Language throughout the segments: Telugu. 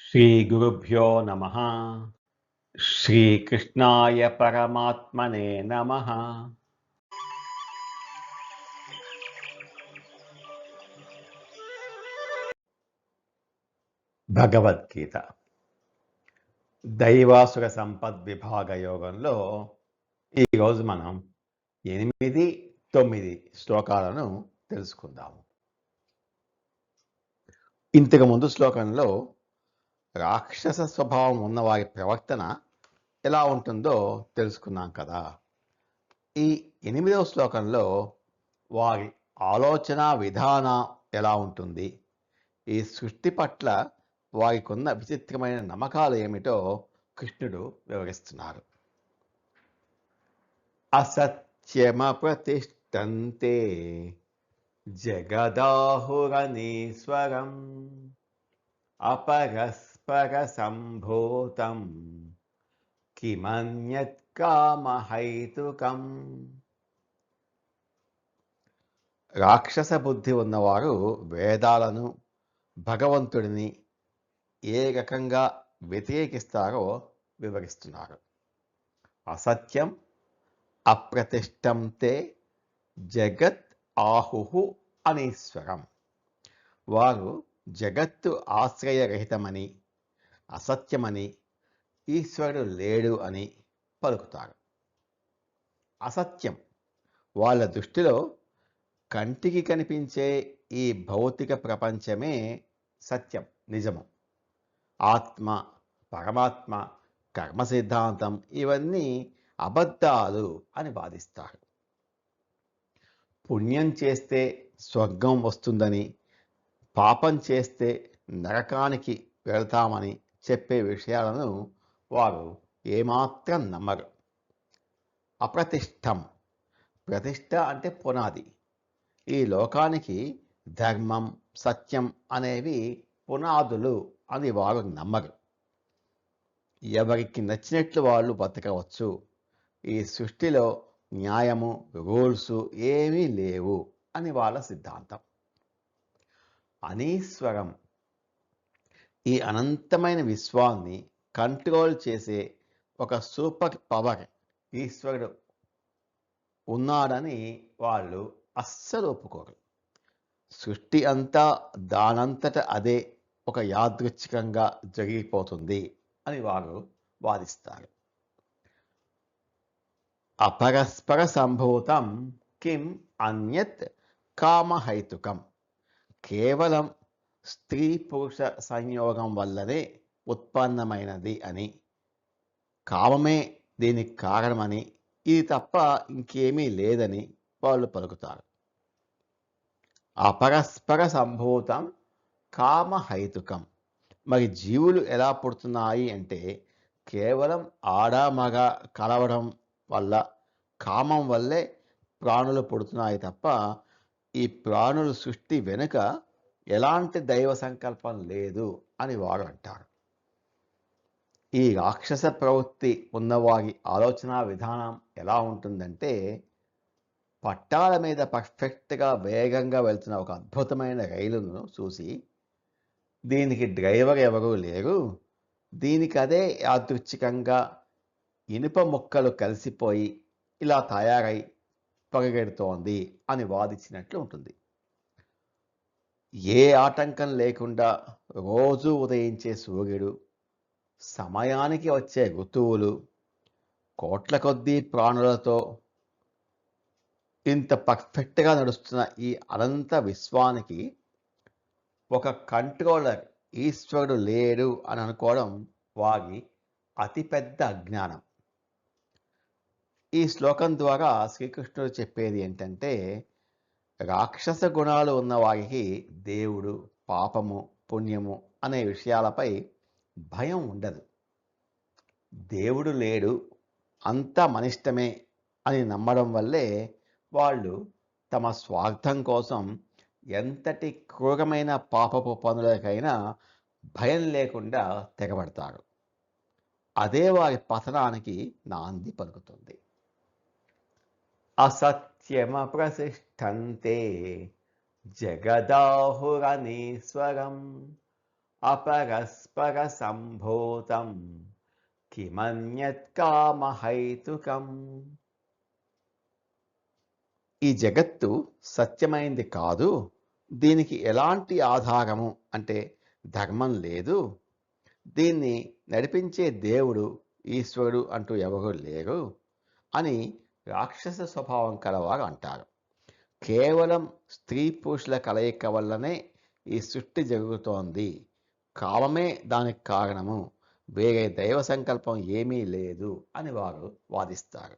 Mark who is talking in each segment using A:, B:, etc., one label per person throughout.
A: శ్రీగురుభ్యో నమః. శ్రీకృష్ణాయ పరమాత్మనే నమః. భగవద్గీత దైవాసుర సంపద్విభాగ యోగంలో ఈరోజు మనం 8, 9 శ్లోకాలను తెలుసుకుందాము. ఇంతకు ముందు శ్లోకంలో రాక్షస స్వభావం ఉన్న వారి ప్రవర్తన ఎలా ఉంటుందో తెలుసుకున్నాం కదా. ఈ 8వ శ్లోకంలో వారి ఆలోచన విధానం ఎలా ఉంటుంది, ఈ సృష్టి పట్ల వారికున్న విచిత్రమైన నమ్మకాలు ఏమిటో కృష్ణుడు వివరిస్తున్నారు. అసత్యమప్రతిష్టంతే జగదాహురనీశ్వరం అపరస్పర సంభూతం కిమన్యత్ కామహైతుకం. రాక్షస బుద్ధి ఉన్నవారు వేదాలను, భగవంతుడిని ఏ రకంగా వ్యతిరేకిస్తారో వివరిస్తున్నారు. అసత్యం అప్రతిష్టంతే జగత్ ఆహుహు అనీశ్వరం. వారు జగత్తు ఆశ్రయరహితమని, అసత్యమని, ఈశ్వరుడు లేడు అని పలుకుతారు. అసత్యం వాళ్ళ దృష్టిలో కంటికి కనిపించే ఈ భౌతిక ప్రపంచమే సత్యం, నిజము. ఆత్మ, పరమాత్మ, కర్మ సిద్ధాంతం ఇవన్నీ అబద్ధాలు అని వాదిస్తారు. పుణ్యం చేస్తే స్వర్గం వస్తుందని, పాపం చేస్తే నరకానికి వెళ్తామని చెప్పే విషయాలను వారు ఏమాత్రం నమ్మరు. అప్రతిష్టం, ప్రతిష్ట అంటే పునాది. ఈ లోకానికి ధర్మం, సత్యం అనేవి పునాదులు అని వారు నమ్మరు. ఎవరికి నచ్చినట్లు వాళ్ళు బతకవచ్చు. ఈ సృష్టిలో న్యాయము, రూల్స్ ఏమీ లేవు అని వాళ్ళ సిద్ధాంతం. అనీశ్వరం, ఈ అనంతమైన విశ్వాన్ని కంట్రోల్ చేసే ఒక సూపర్ పవర్ ఈశ్వరుడు ఉన్నాడని వాళ్ళు అస్సలు ఒప్పుకోరు. సృష్టి అంతా దానంతట అదే ఒక యాదృచ్ఛికంగా జరిగిపోతుంది అని వారు వాదిస్తారు. అపరస్పర సంభూతం కిం అన్యత్ కామహైతుకం. కేవలం స్త్రీ పురుష సంయోగం వల్లనే ఉత్పన్నమైనది అని, కామమే దీనికి కారణమని, ఇది తప్ప ఇంకేమీ లేదని వాళ్ళు పలుకుతారు. అపరస్పర సంభూతం కామహైతుకం. మరి జీవులు ఎలా పుడుతున్నాయి అంటే కేవలం ఆడామగ కలవడం వల్ల, కామం వల్లే ప్రాణులు పుడుతున్నాయి తప్ప ఈ ప్రాణుల సృష్టి వెనుక ఎలాంటి దైవ సంకల్పం లేదు అని వారు అంటారు. ఈ రాక్షస ప్రవృత్తి ఉన్నవారి ఆలోచన విధానం ఎలా ఉంటుందంటే, పట్టాల మీద పర్ఫెక్ట్గా వేగంగా వెళ్తున్న ఒక అద్భుతమైన రైలును చూసి దీనికి డ్రైవర్ ఎవరూ లేరు, దీనికి అదే యాదృచ్ఛికంగా ఇనుప ముక్కలు కలిసిపోయి ఇలా తయారై పరిగెడుతోంది అని వాదించినట్లు ఉంటుంది. ఏ ఆటంకం లేకుండా రోజు ఉదయించే సూర్యుడు, సమయానికి వచ్చే ఋతువులు, కోట్ల కొద్దీ ప్రాణులతో ఇంత పర్ఫెక్ట్గా నడుస్తున్న ఈ అనంత విశ్వానికి ఒక కంట్రోలర్ ఈశ్వరుడు లేడు అని అనుకోవడం వారి అతిపెద్ద అజ్ఞానం. ఈ శ్లోకం ద్వారా శ్రీకృష్ణుడు చెప్పేది ఏంటంటే, రాక్షస గుణాలు ఉన్న వారికి దేవుడు, పాపము, పుణ్యము అనే విషయాలపై భయం ఉండదు. దేవుడు లేడు, అంతా మనిష్టమే అని నమ్మడం వల్లే వాళ్ళు తమ స్వార్థం కోసం ఎంతటి క్రూరమైన పాపపు పనులకైనా భయం లేకుండా తెగబడతారు. అదే వారి పతనానికి నాంది పలుకుతుంది. అసత్యమప్రతిష్టంతే జగదాహురనీశ్వరం అపరస్పర సంభూతం కిమన్యత్ కామహైతుకం. ఈ జగత్తు సత్యమైంది కాదు, దీనికి ఎలాంటి ఆధారము అంటే ధర్మం లేదు, దీన్ని నడిపించే దేవుడు ఈశ్వరుడు అంటూ ఎవరు లేరు అని రాక్షస స్వభావం కలవారు అంటారు. కేవలం స్త్రీ పురుషుల కలయిక వల్లనే ఈ సృష్టి జరుగుతోంది, కాలమే దానికి కారణము, వేరే దైవ సంకల్పం ఏమీ లేదు అని వారు వాదిస్తారు.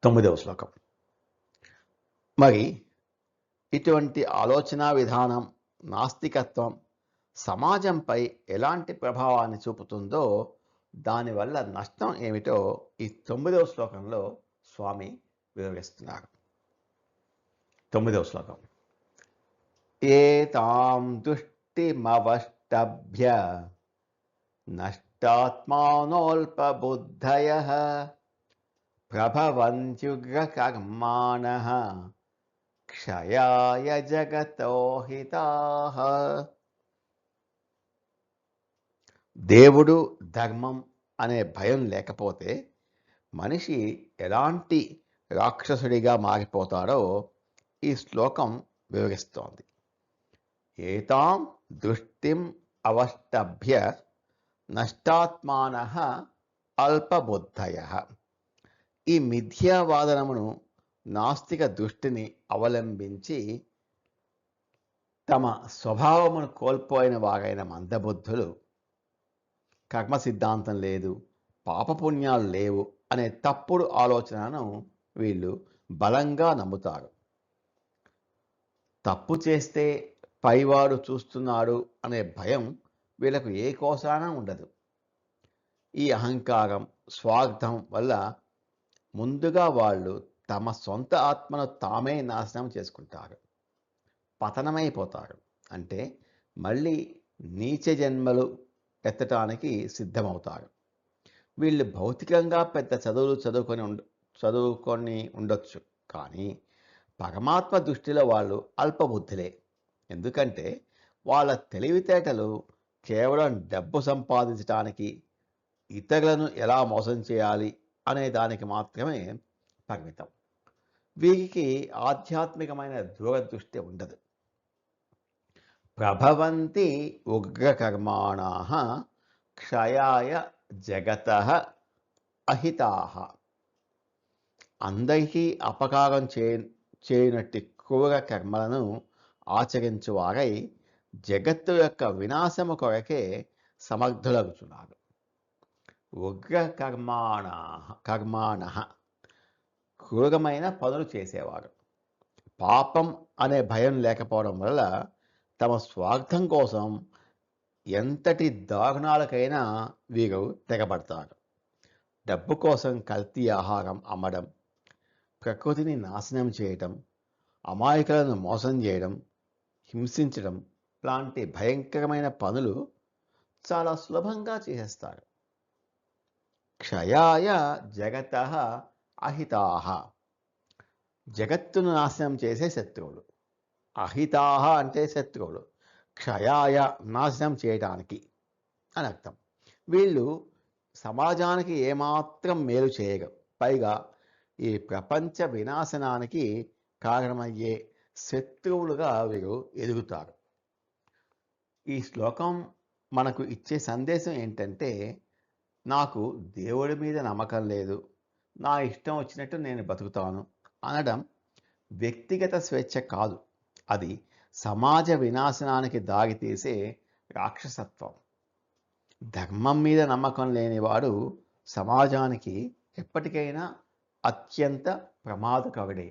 A: 9వ శ్లోకం. మరి ఇటువంటి ఆలోచనా విధానం, నాస్తికత్వం సమాజంపై ఎలాంటి ప్రభావాన్ని చూపుతుందో, దానివల్ల నష్టం ఏమిటో ఈ 9వ శ్లోకంలో స్వామి వివరిస్తున్నారు. 9వ శ్లోకం. ఏతాం దుష్టిమవష్టభ్య నష్టాత్మానోల్పబుద్ధయః ప్రభవంత్యుగ్రకర్మాణః క్షయాయ జగతో హితాః. దేవుడు, ధర్మం అనే భయం లేకపోతే మనిషి ఎలాంటి రాక్షసుడిగా మారిపోతాడో ఈ శ్లోకం వివరిస్తోంది. ఏతాం దృష్టిం అవష్టభ్య నష్టాత్మానః అల్పబుద్ధయః. ఈ మిథ్యావాదనమును, నాస్తిక దృష్టిని అవలంబించి తమ స్వభావమును కోల్పోయిన వారైన మందబుద్ధులు, కర్మ సిద్ధాంతం లేదు, పాపపుణ్యాలు లేవు అనే తప్పుడు ఆలోచనను వీళ్ళు బలంగా నమ్ముతారు. తప్పు చేస్తే పైవాడు చూస్తున్నాడు అనే భయం వీళ్ళకు ఏ కోసాన ఉండదు. ఈ అహంకారం, స్వార్థం వల్ల ముందుగా వాళ్ళు తమ సొంత ఆత్మను తామే నాశనం చేసుకుంటారు, పతనమైపోతారు. అంటే మళ్ళీ నీచ జన్మలు ఎత్తటానికి సిద్ధమవుతారు. వీళ్ళు భౌతికంగా పెద్ద చదువులు చదువుకొని ఉండొచ్చు, కానీ పరమాత్మ దృష్టిలో వాళ్ళు అల్పబుద్ధులే. ఎందుకంటే వాళ్ళ తెలివితేటలు కేవలం డబ్బు సంపాదించడానికి, ఇతరులను ఎలా మోసం చేయాలి అనే దానికి మాత్రమే పరిమితం. వీరికి ఆధ్యాత్మికమైన దూరదృష్టి ఉండదు. ప్రభవంతి ఉగ్రకర్మాణాః క్షయాయ జగతః అహితాః. అందరికీ అపకారం చేయనట్టి క్రూర కర్మలను ఆచరించువారై జగత్తు యొక్క వినాశము కొరకే సమర్థులగుచున్నారు. ఉగ్ర కర్మాణః క్రూరమైన పనులు చేసేవారు. పాపం అనే భయం లేకపోవడం వల్ల తమ స్వార్థం కోసం ఎంతటి దారుణాలకైనా వీరు తెగబడతారు. డబ్బు కోసం కల్తీ ఆహారం అమ్మడం, ప్రకృతిని నాశనం చేయటం, అమాయకులను మోసం చేయడం, హింసించడం లాంటి భయంకరమైన పనులు చాలా సులభంగా చేసేస్తారు. క్షయాయ జగతః అహితాః. జగత్తును నాశనం చేసే శత్రువులు. అహితాః అంటే శత్రువులు. క్షయాయ నాశనం చేయటానికి అని అర్థం. వీళ్ళు సమాజానికి ఏమాత్రం మేలు చేయరు. పైగా ఈ ప్రపంచ వినాశనానికి కారణమయ్యే శత్రువులుగా వీరు ఎదుగుతారు. ఈ శ్లోకం మనకు ఇచ్చే సందేశం ఏంటంటే, నాకు దేవుడి మీద నమ్మకం లేదు, నా ఇష్టం వచ్చినట్టు నేను బతుకుతాను అనడం వ్యక్తిగత స్వేచ్ఛ కాదు, అది సమాజ వినాశనానికి దారితీసే రాక్షసత్వం. ధర్మం మీద నమ్మకం లేనివాడు సమాజానికి ఎప్పటికైనా అత్యంత ప్రమాదకరుడే.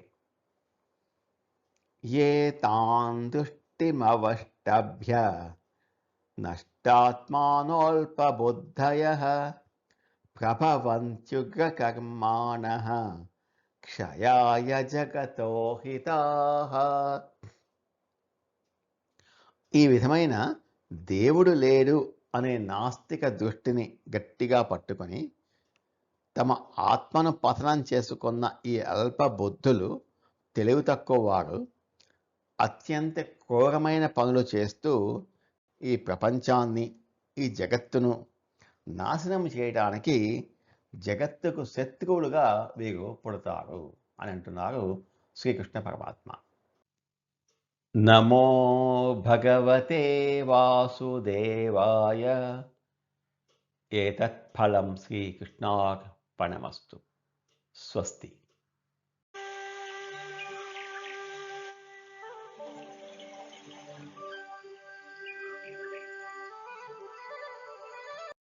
A: ఏ తాన్ దృష్టిమవష్టభ్య నష్టాత్మానోల్పబుద్ధయః ప్రభవంత్యుగ్రకర్మాణః క్షయాయ జగతో హితాః. ఈ విధమైన దేవుడు లేడు అనే నాస్తిక దృష్టిని గట్టిగా పట్టుకొని తమ ఆత్మను పతనం చేసుకున్న ఈ అల్ప బుద్ధులు, తెలివి తక్కువ వారు అత్యంత క్రూరమైన పనులు చేస్తూ ఈ ప్రపంచాన్ని, ఈ జగత్తును నాశనం చేయడానికి జగత్తుకు శత్రువులుగా వీరు పుడతారు అని అంటున్నారు శ్రీకృష్ణ పరమాత్మ. నమో భగవతే వాసుదేవాయ. ఏతత్ ఫలం శ్రీకృష్ణార్పణమస్తు. స్వస్తి.